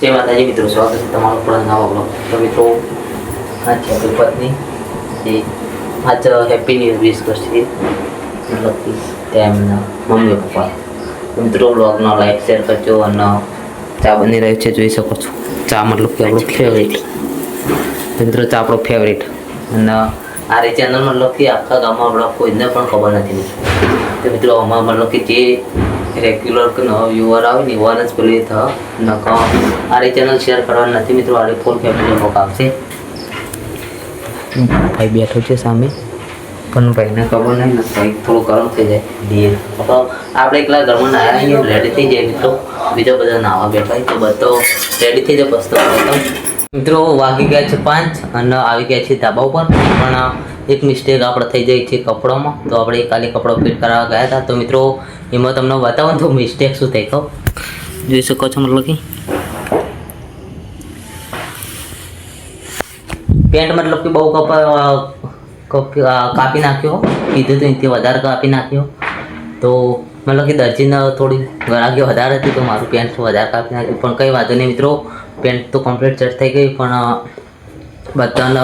જય માતાજી મિત્રો, સ્વાગત છે તમારું પણ નવા બ્લોગ. તો મિત્રો આજ છે આપણી પત્ની જે આજ હેપી ન્યૂ યર વિશ કરશે, મતલબ કે તેમના મમ્મી પપ્પા. તો મિત્રો બ્લોગનો લાઈક શેર કરજો. અને ચા બની રહ્યું છે, જોઈ શકો છો. ચા મતલબ કે આપણું ફેવરેટ. મિત્રો ચા આપણો ફેવરેટ. અને આ રે ચેનલ મતલબ કે આખા ગામમાં બ્લોગ કોઈને પણ ખબર નથી. તો મિત્રો આમાં મતલબ કે જે રેગ્યુલર કે નવા વ્યુઅર આવે ને એવાને જ પેલી આ રે ચેનલ શેર કરવાનું નથી મિત્રો. આ ફૂલ ફેમિલી બ્લોગ આવશે. ભાઈ બેઠો છે સામે, પણ ભાઈને ખબર નહીં ને ભાઈ થોડું ગરમ થઈ જાય ધીરે. તો આપણે એકલા ઘરમાં નાયા રેડી થઈ જાય મિત્રો. બીજા બધા નાવા બેઠા તો બધો રેડી થઈ જાય. બસ તો મિત્રો વાગી ગયા છે 5 અને આવી ગયા છે ધાબા ઉપર. પણ એક મિસ્ટેક આપણે થઈ જાય છે કપડામાં. તો આપણે કાલે કપડાં ફિટ કરાવવા ગયા હતા. તો મિત્રો એમાં તમને બતાવો તો મિસ્ટેક શું થઈ કહો, જોઈ શકો છો. મતલબ કે પેન્ટ મતલબ કે બહુ કાપી નાખ્યો. કીધું તો એનાથી વધારે કાપી નાખ્યો. તો મતલબ કે દરજીને થોડી ગરાગી વધારે હતી, તો મારું પેન્ટ વધારે કાપી નાખ્યું. પણ કંઈ વાંધો નહીં મિત્રો, પેન્ટ તો કમ્પ્લીટ સેટ થઈ ગઈ. પણ બધાને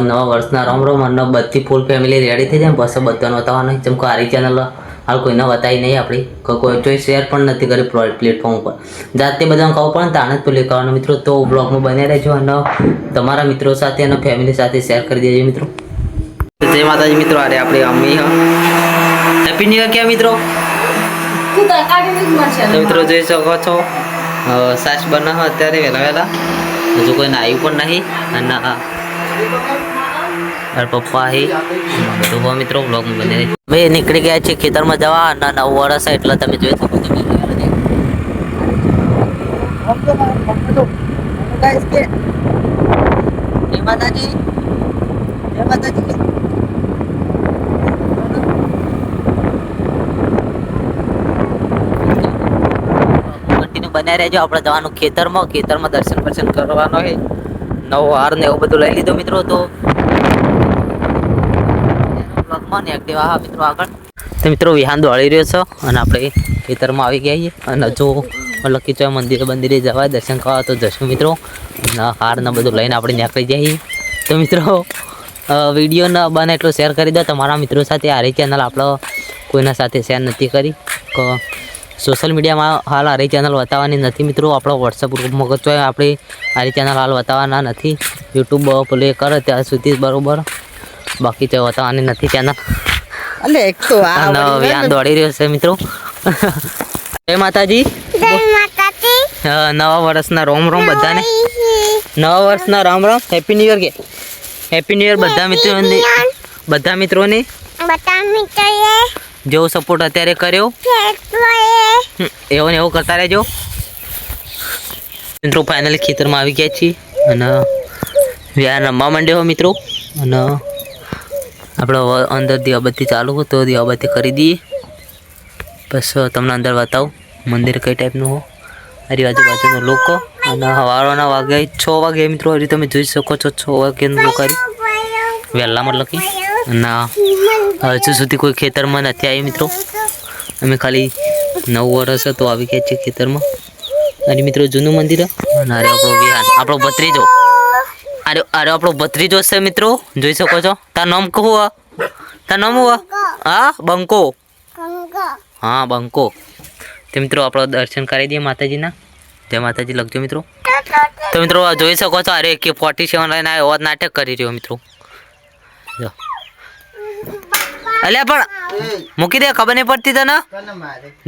નવા વર્ષના રામ રામ. અને બધી ફૂલ ફેમિલી રેડી થઈ જાય બસ બધાને બતાવવાનું. જેમ કે આરી ચેનલ હાલ કોઈને બતાવી નહીં આપણી, કોઈ જોઈ શેર પણ નથી કરી પ્લેટફોર્મ ઉપર. જાતે બધાને કહું પણ તાણે જ પેલી કરવાનું મિત્રો. તો બ્લોગમાં બને રહેજો અને તમારા મિત્રો સાથે અને ફેમિલી સાથે શેર કરી દેજો મિત્રો. જય માતાજી મિત્રો. અરે આપણે અમ્મી હેપી ન્યુ યર ક્યાં મિત્રો. તો મિત્રો જોઈ શકો છો સાસ બનાવો અત્યારે વહેલા વહેલા. હજુ કોઈને આવ્યું પણ નહીં. અને પપ્પા બધું મિત્રો બ્લોગમાં બને રહે. ભાઈ નીકળી ગયા છે ખેતરમાં જવા. અને 9 વર્ષ એટલે તમે જોઈ શકો છો. જય માતાજી, જય માતાજી. બન્યા રહેજો. આપણે જવાનું ખેતરમાં દર્શન કરવાનો છે. નવો હાર ને એવું બધું લઈ લીધું મિત્રો. તો એક્ટિવા હા મિત્રો આગળ. તો મિત્રો વિહાન દોડી રહ્યો છે અને આપણે ખેતરમાં આવી ગયા છીએ. અને જો મતલબ કે મંદિરે જવા દર્શન કરવા તો જશું મિત્રો. અને હાર ને બધું લઈને આપણે નીકળી જઈએ. તો મિત્રો વિડીયો ન બને એટલું શેર કરી દો તમારા મિત્રો સાથે. આ ચેનલ આપણે કોઈના સાથે શેર નથી કરી. સોશિયલ મીડિયામાં હાલ આ ચેનલ બતાવવાની નથી મિત્રો. આપણો વોટ્સઅપ ગ્રુપમાં કચો આપણે આ ચેનલ હાલ બતાવવાના નથી. યુટ્યુબ પ્લે કરે ત્યાં સુધી બરાબર, બાકી તો બતાવવાની નથી ચેનલ. વ્યાન દોડી રહ્યો છે મિત્રો. જય માતાજી. નવા વર્ષના રોમ રોમ બધાને. નવા વર્ષના Ram Ram. Happy new year કે હેપી ન્યુ યર બધા મિત્રોને જેવો સપોર્ટ અત્યારે કર્યો એવો ને એવો કરતા રહેજો મિત્રો. ફાઇનલી ખેતરમાં આવી ગયા છીએ અને વ્યાન રમવા માંડ્યો હો મિત્રો. અને આપણે અંદર દીવાબત્તી ચાલુ હોય તો દીવાબત્તી કરી દઈએ. બસ તમને અંદર બતાવું મંદિર કઈ ટાઈપનું હો. હરી આજુબાજુનો લોકો. અને સવારના વાગે 6 વાગે મિત્રો. હજી તમે જોઈ શકો છો 6 વાગ્યાનું લોકો વહેલા મતલબ કે. અને હજુ સુધી કોઈ ખેતરમાં નથી આવી મિત્રો. અમે ખાલી 9 વર્ષ તો આવી ગયા છીએ ખેતરમાં. અને મિત્રો જૂનું મંદિર. અને અરે આપણો વિહાન આપણો ભત્રીજો. અરે આપણો ભત્રીજો છે મિત્રો, જોઈ શકો છો. તાર નામ કહું તાર નામ હું હા બંકો. હા બંકો. તો મિત્રો આપણો દર્શન કરી દઈએ માતાજીના. જય માતાજી લખજો મિત્રો. તો મિત્રો જોઈ શકો છો. અરે કે 47 લઈને આવ્યો નાટક કરી રહ્યો મિત્રો. અલ્યા પણ મૂકી દે, ખબર નહીં પડતી તને.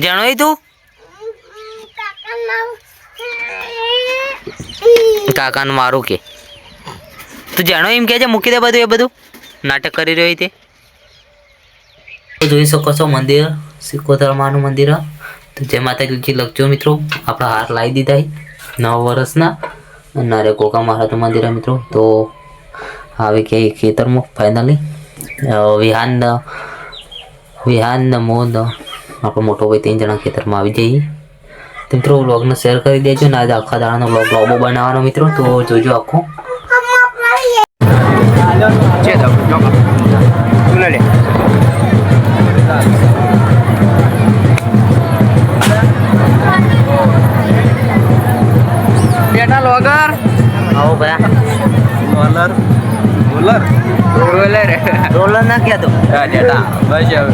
જાણો તું કાકાનું મારું કે તું જાણો એમ કે છે. મૂકી દે બધું, એ બધું નાટક કરી રહ્યો તે. જોઈ શકો છો મંદિર સિકોતરમાનું મંદિર. તો જય માતાજી લખજો મિત્રો. આપણા હાર લાવી દીધા 9 વર્ષના. અને અરે કોકા મહારાજનું મંદિર મિત્રો. તો આવે કે ખેતરમાં ફાઇનલી વિહાન મોદ આપણો મોટો ભાઈ 3 જણા ખેતરમાં આવી જઈએ. તો મિત્રો વ્લોગને શેર કરી દેજો. ને આજે આખા દાડાનો વ્લોગ બનાવવાનો મિત્રો. તો જોજો આખો. બેટા લોગર આવો ભયા રોલર ના ક્યાં તો ડેટા બસ હવે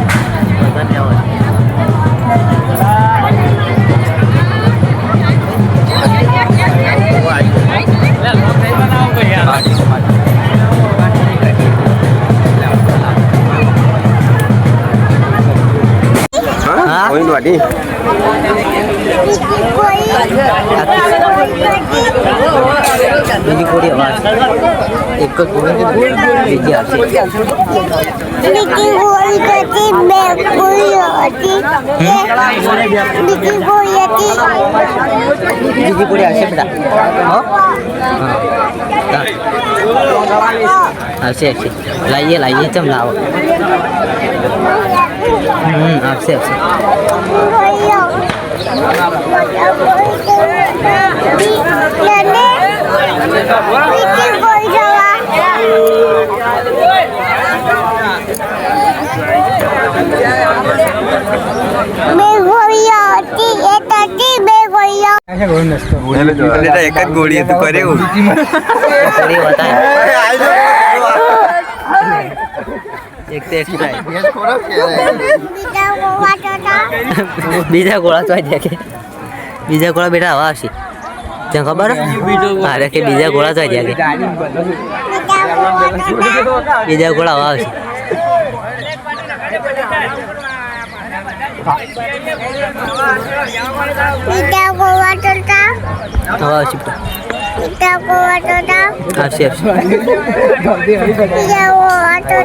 હા કોઈ વાડી બીજી કોરી અવાજ એક જ કોરી બીજી આવશે બીજી ગોળી હતી બે ગોળીઓ હતી બીજી ગોળી હતી બીજી કોરી આવશે બેટા હો આવશે આવશે લાવીએ ચમ લાવો આવશે ગોળીઓ બીજી ગોળી જવા બે ગોળીઓ હતી એક હતી બે ગોળીઓ એક જ ગોળી હતું કરે એવું કોરી બતાય એક તે એક્સ્ટ્રા બીજા ગોળા બીજા ગોળા તો તો આવી કે બીજા ગોળા બેટા હવા આવશે તને ખબર અરે કે બીજા ગોળા તો આવી કે બીજા ગોળા હવા આવશે બીજા ગોળા તો હવા આવશે બેટા બીજા ગોળા તો આવશે બીજા ગોળા તો